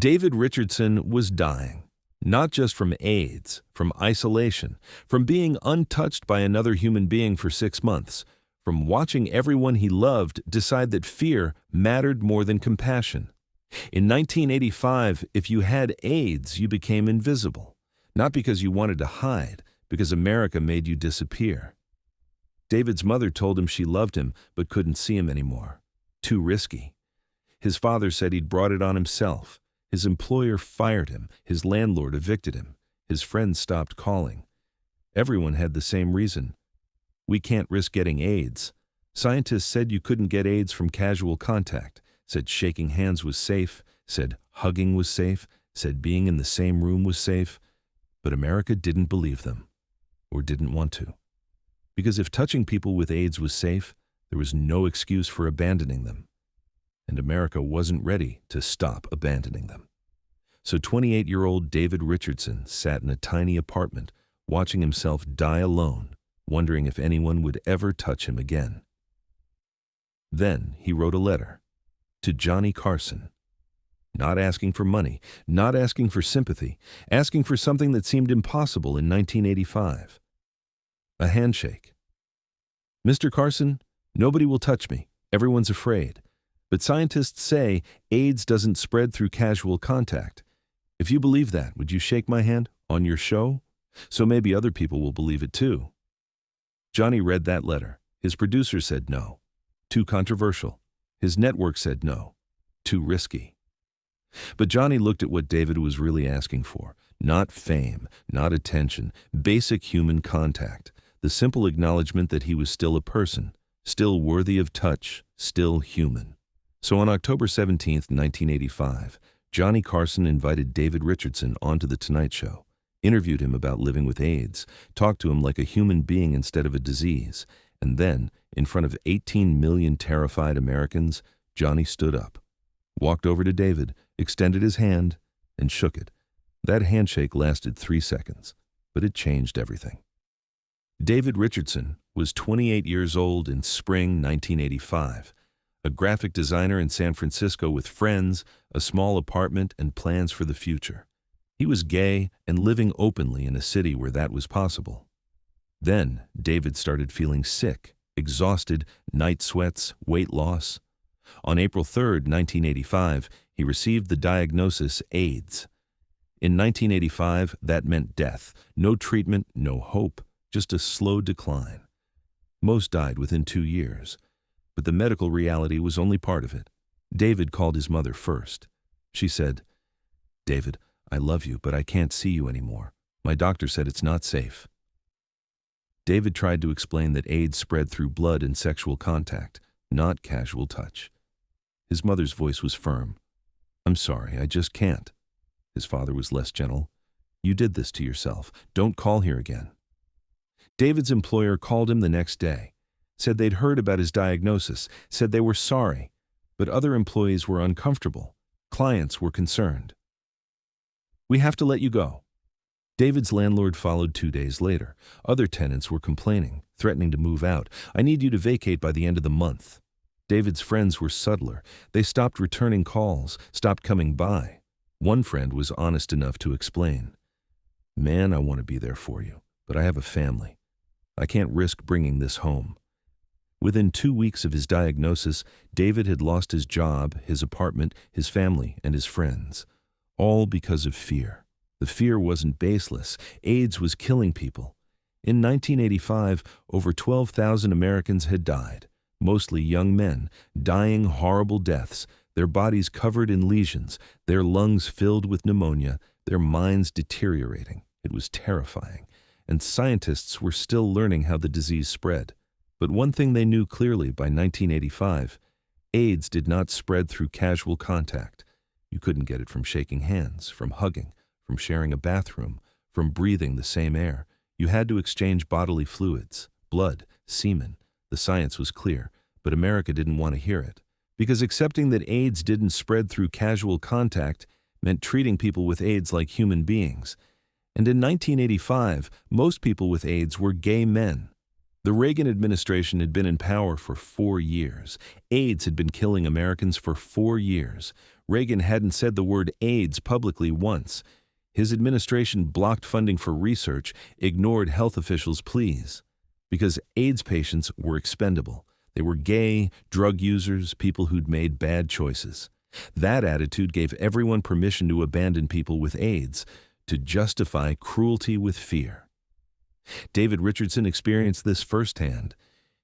David Richardson was dying, not just from AIDS, from isolation, from being untouched by another human being for 6 months, from watching everyone he loved decide that fear mattered more than compassion. In 1985, if you had AIDS, you became invisible, not because you wanted to hide, because America made you disappear. David's mother told him she loved him but couldn't see him anymore. Too risky. His father said he'd brought it on himself. His employer fired him. His landlord evicted him. His friends stopped calling. Everyone had the same reason. We can't risk getting AIDS. Scientists said you couldn't get AIDS from casual contact, said shaking hands was safe, said hugging was safe, said being in the same room was safe. But America didn't believe them, or didn't want to. Because if touching people with AIDS was safe, there was no excuse for abandoning them. And America wasn't ready to stop abandoning them. So 28-year-old David Richardson sat in a tiny apartment, watching himself die alone, wondering if anyone would ever touch him again. Then he wrote a letter to Johnny Carson, not asking for money, not asking for sympathy, asking for something that seemed impossible in 1985. A handshake. Mr. Carson, nobody will touch me. Everyone's afraid. But scientists say AIDS doesn't spread through casual contact. If you believe that, would you shake my hand on your show? So maybe other people will believe it too. Johnny read that letter. His producer said no. Too controversial. His network said no. Too risky. But Johnny looked at what David was really asking for. Not fame, not attention, basic human contact. The simple acknowledgement that he was still a person, still worthy of touch, still human. So on October 17, 1985, Johnny Carson invited David Richardson onto The Tonight Show, interviewed him about living with AIDS, talked to him like a human being instead of a disease, and then, in front of 18 million terrified Americans, Johnny stood up, walked over to David, extended his hand, and shook it. That handshake lasted 3 seconds, but it changed everything. David Richardson was 28 years old in spring 1985, a graphic designer in San Francisco with friends, a small apartment, and plans for the future. He was gay and living openly in a city where that was possible. Then David started feeling sick, exhausted, night sweats, weight loss. On April 3, 1985, he received the diagnosis AIDS. In 1985, that meant death. No treatment, no hope, just a slow decline. Most died within 2 years. But the medical reality was only part of it. David called his mother first. She said, "David, I love you, but I can't see you anymore. My doctor said it's not safe." David tried to explain that AIDS spread through blood and sexual contact, not casual touch. His mother's voice was firm. "I'm sorry, I just can't." His father was less gentle. "You did this to yourself. Don't call here again." David's employer called him the next day, said they'd heard about his diagnosis, said they were sorry, but other employees were uncomfortable. Clients were concerned. "We have to let you go." David's landlord followed 2 days later. Other tenants were complaining, threatening to move out. "I need you to vacate by the end of the month." David's friends were subtler. They stopped returning calls, stopped coming by. One friend was honest enough to explain, "Man, I want to be there for you, but I have a family. I can't risk bringing this home." Within 2 weeks of his diagnosis, David had lost his job, his apartment, his family, and his friends. All because of fear. The fear wasn't baseless. AIDS was killing people. In 1985, over 12,000 Americans had died, mostly young men, dying horrible deaths, their bodies covered in lesions, their lungs filled with pneumonia, their minds deteriorating. It was terrifying. And scientists were still learning how the disease spread. But one thing they knew clearly by 1985, AIDS did not spread through casual contact. You couldn't get it from shaking hands, from hugging, from sharing a bathroom, from breathing the same air. You had to exchange bodily fluids, blood, semen. The science was clear, but America didn't want to hear it. Because accepting that AIDS didn't spread through casual contact meant treating people with AIDS like human beings. And in 1985, most people with AIDS were gay men. The Reagan administration had been in power for 4 years. AIDS had been killing Americans for 4 years. Reagan hadn't said the word AIDS publicly once. His administration blocked funding for research, ignored health officials' pleas. Because AIDS patients were expendable. They were gay, drug users, people who'd made bad choices. That attitude gave everyone permission to abandon people with AIDS, to justify cruelty with fear. David Richardson experienced this firsthand.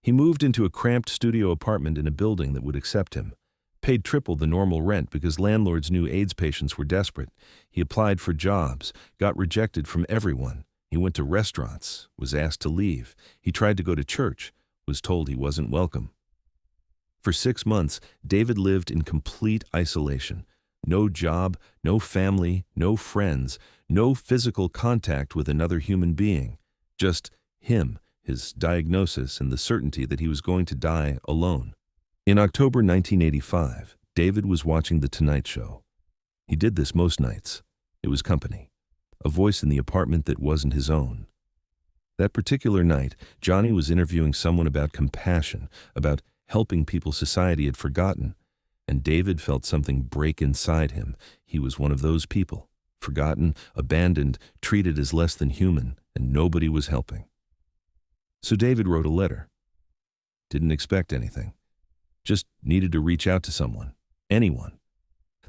He moved into a cramped studio apartment in a building that would accept him. Paid triple the normal rent because landlords knew AIDS patients were desperate. He applied for jobs, got rejected from everyone. He went to restaurants, was asked to leave. He tried to go to church, was told he wasn't welcome. For 6 months, David lived in complete isolation. No job, no family, no friends, no physical contact with another human being. Just him, his diagnosis, and the certainty that he was going to die alone. In October 1985, David was watching The Tonight Show. He did this most nights. It was company. A voice in the apartment that wasn't his own. That particular night, Johnny was interviewing someone about compassion, about helping people society had forgotten, and David felt something break inside him. He was one of those people, forgotten, abandoned, treated as less than human, and nobody was helping. So David wrote a letter. Didn't expect anything. Just needed to reach out to someone, anyone.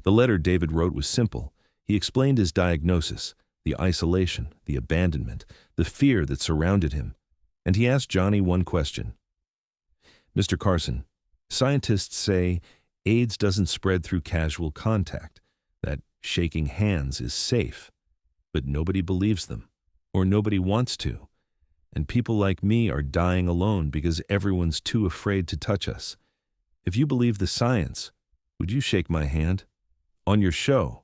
The letter David wrote was simple. He explained his diagnosis, the isolation, the abandonment, the fear that surrounded him, and he asked Johnny one question. Mr. Carson, scientists say AIDS doesn't spread through casual contact, that shaking hands is safe, but nobody believes them, or nobody wants to, and people like me are dying alone because everyone's too afraid to touch us. If you believe the science, would you shake my hand? On your show.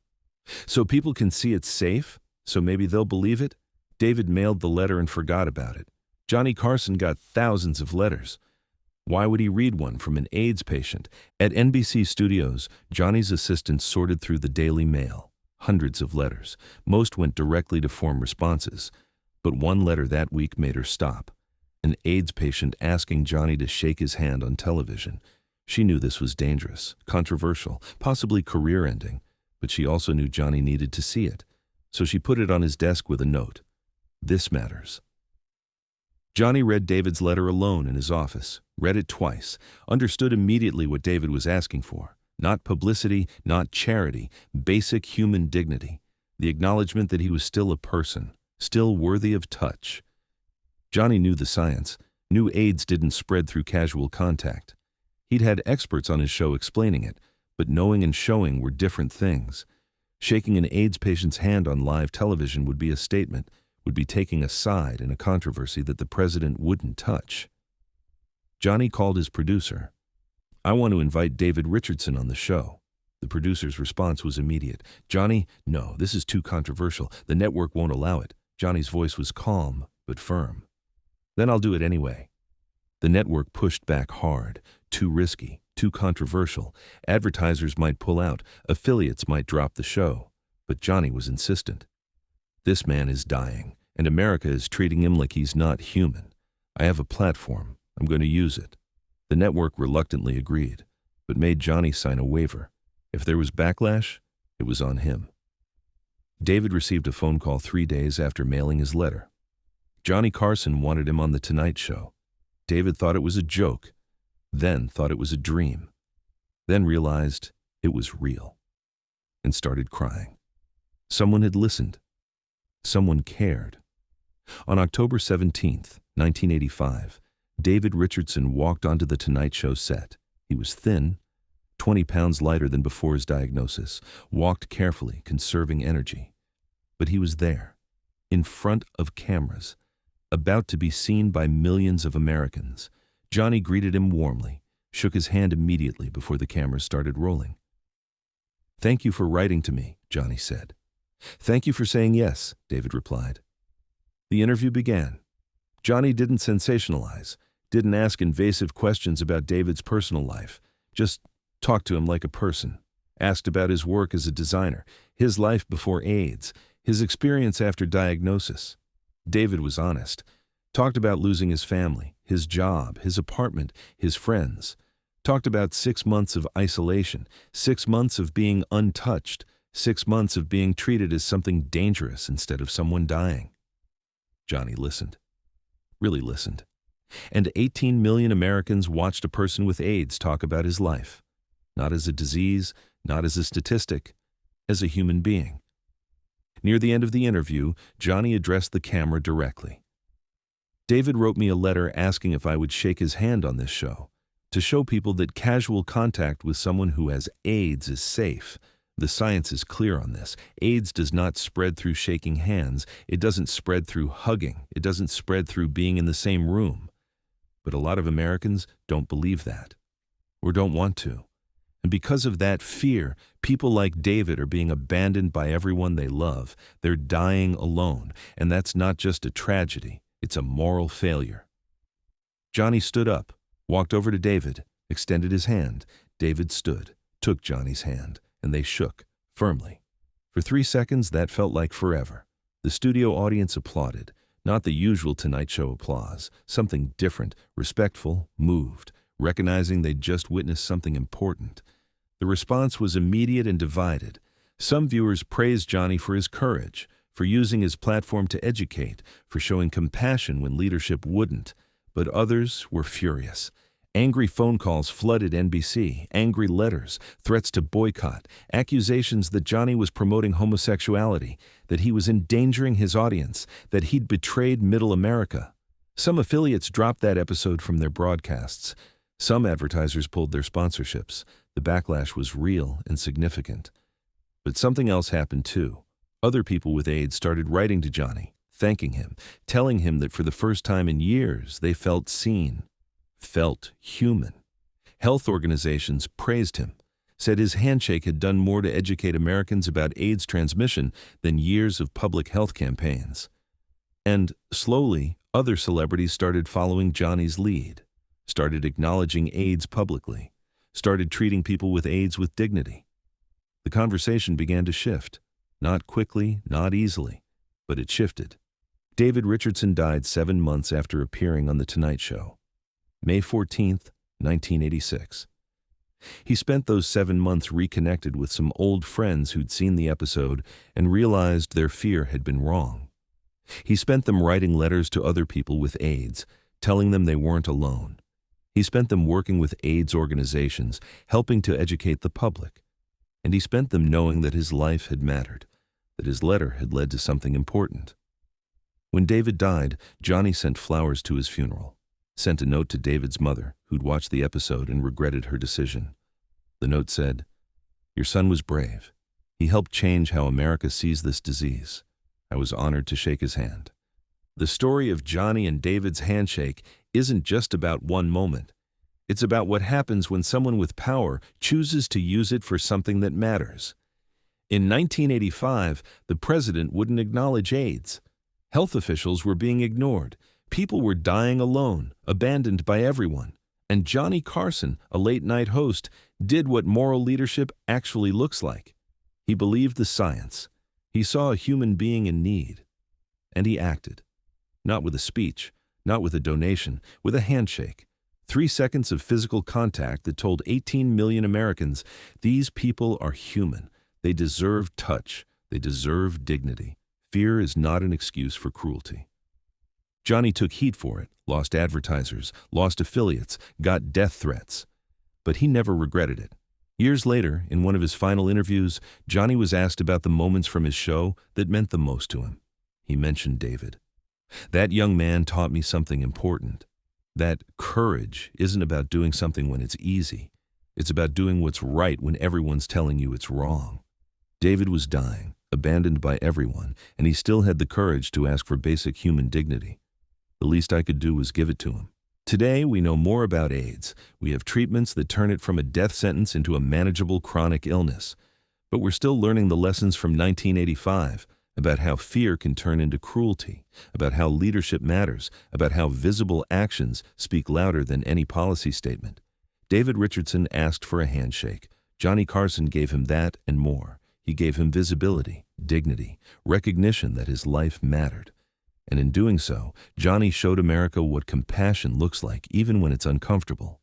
So people can see it's safe, so maybe they'll believe it? David mailed the letter and forgot about it. Johnny Carson got thousands of letters. Why would he read one from an AIDS patient? At NBC Studios, Johnny's assistant sorted through the daily mail. Hundreds of letters. Most went directly to form responses. But one letter that week made her stop. An AIDS patient asking Johnny to shake his hand on television. She knew this was dangerous, controversial, possibly career-ending, but she also knew Johnny needed to see it. So she put it on his desk with a note. This matters. Johnny read David's letter alone in his office, read it twice, understood immediately what David was asking for. Not publicity, not charity, basic human dignity. The acknowledgement that he was still a person, still worthy of touch. Johnny knew the science, knew AIDS didn't spread through casual contact. He'd had experts on his show explaining it, but knowing and showing were different things. Shaking an AIDS patient's hand on live television would be a statement, would be taking a side in a controversy that the president wouldn't touch. Johnny called his producer. I want to invite David Richardson on the show. The producer's response was immediate. Johnny, no, this is too controversial. The network won't allow it. Johnny's voice was calm, but firm. Then I'll do it anyway. The network pushed back hard. Too risky, too controversial. Advertisers might pull out, affiliates might drop the show. But Johnny was insistent. This man is dying, and America is treating him like he's not human. I have a platform. I'm going to use it. The network reluctantly agreed, but made Johnny sign a waiver. If there was backlash, it was on him. David received a phone call 3 days after mailing his letter. Johnny Carson wanted him on The Tonight Show. David thought it was a joke, then thought it was a dream, then realized it was real, and started crying. Someone had listened. Someone cared. On October 17th, 1985, David Richardson walked onto The Tonight Show set. He was thin, 20 pounds lighter than before his diagnosis, walked carefully, conserving energy. But he was there, in front of cameras, about to be seen by millions of Americans. Johnny greeted him warmly, shook his hand immediately before the cameras started rolling. Thank you for writing to me, Johnny said. Thank you for saying yes, David replied. The interview began. Johnny didn't sensationalize, didn't ask invasive questions about David's personal life, just talked to him like a person, asked about his work as a designer, his life before AIDS, his experience after diagnosis. David was honest, talked about losing his family, his job, his apartment, his friends, Talked about 6 months of isolation, 6 months of being untouched, 6 months of being treated as something dangerous instead of someone dying. Johnny listened, really listened. And 18 million Americans watched a person with AIDS talk about his life, not as a disease, not as a statistic, as a human being. Near the end of the interview, Johnny addressed the camera directly. David wrote me a letter asking if I would shake his hand on this show, to show people that casual contact with someone who has AIDS is safe. The science is clear on this. AIDS does not spread through shaking hands. It doesn't spread through hugging. It doesn't spread through being in the same room. But a lot of Americans don't believe that, or don't want to. And because of that fear, people like David are being abandoned by everyone they love. They're dying alone, and that's not just a tragedy, it's a moral failure. Johnny stood up, walked over to David, extended his hand. David stood, took Johnny's hand, and they shook, firmly. For 3 seconds, that felt like forever. The studio audience applauded, not the usual Tonight Show applause, something different, respectful, moved, recognizing they'd just witnessed something important. The response was immediate and divided. Some viewers praised Johnny for his courage, for using his platform to educate, for showing compassion when leadership wouldn't. But others were furious. Angry phone calls flooded NBC, angry letters, threats to boycott, accusations that Johnny was promoting homosexuality, that he was endangering his audience, that he'd betrayed Middle America. Some affiliates dropped that episode from their broadcasts. Some advertisers pulled their sponsorships. The backlash was real and significant. But something else happened too. Other people with AIDS started writing to Johnny, thanking him, telling him that for the first time in years they felt seen, felt human. Health organizations praised him, said his handshake had done more to educate Americans about AIDS transmission than years of public health campaigns. And slowly, other celebrities started following Johnny's lead, started acknowledging AIDS publicly, started treating people with AIDS with dignity. The conversation began to shift, not quickly, not easily, but it shifted. David Richardson died 7 months after appearing on The Tonight Show, May 14, 1986. He spent those 7 months reconnected with some old friends who'd seen the episode and realized their fear had been wrong. He spent them writing letters to other people with AIDS, telling them they weren't alone. He spent them working with AIDS organizations, helping to educate the public. And he spent them knowing that his life had mattered, that his letter had led to something important. When David died, Johnny sent flowers to his funeral, sent a note to David's mother, who'd watched the episode and regretted her decision. The note said, "Your son was brave. He helped change how America sees this disease. I was honored to shake his hand." The story of Johnny and David's handshake isn't just about one moment. It's about what happens when someone with power chooses to use it for something that matters. In 1985, the president wouldn't acknowledge AIDS. Health officials were being ignored. People were dying alone, abandoned by everyone. And Johnny Carson, a late-night host, did what moral leadership actually looks like. He believed the science. He saw a human being in need. And he acted. Not with a speech, not with a donation, with a handshake. 3 seconds of physical contact that told 18 million Americans, these people are human. They deserve touch. They deserve dignity. Fear is not an excuse for cruelty. Johnny took heat for it, lost advertisers, lost affiliates, got death threats. But he never regretted it. Years later, in one of his final interviews, Johnny was asked about the moments from his show that meant the most to him. He mentioned David. "That young man taught me something important. That courage isn't about doing something when it's easy. It's about doing what's right when everyone's telling you it's wrong." David was dying, abandoned by everyone, and he still had the courage to ask for basic human dignity. The least I could do was give it to him. Today, we know more about AIDS. We have treatments that turn it from a death sentence into a manageable chronic illness. But we're still learning the lessons from 1985 about how fear can turn into cruelty, about how leadership matters, about how visible actions speak louder than any policy statement. David Richardson asked for a handshake. Johnny Carson gave him that and more. He gave him visibility, dignity, recognition that his life mattered. And in doing so, Johnny showed America what compassion looks like even when it's uncomfortable.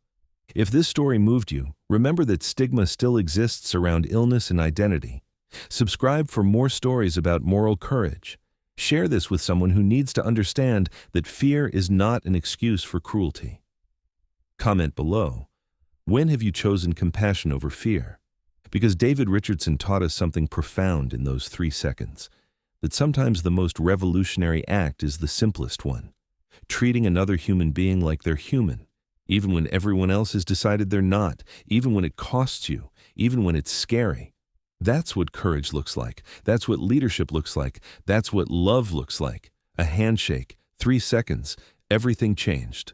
If this story moved you, remember that stigma still exists around illness and identity. Subscribe for more stories about moral courage. Share this with someone who needs to understand that fear is not an excuse for cruelty. Comment below. When have you chosen compassion over fear? Because David Richardson taught us something profound in those 3 seconds, that sometimes the most revolutionary act is the simplest one. Treating another human being like they're human, even when everyone else has decided they're not, even when it costs you, even when it's scary. That's what courage looks like. That's what leadership looks like. That's what love looks like. A handshake, 3 seconds, everything changed.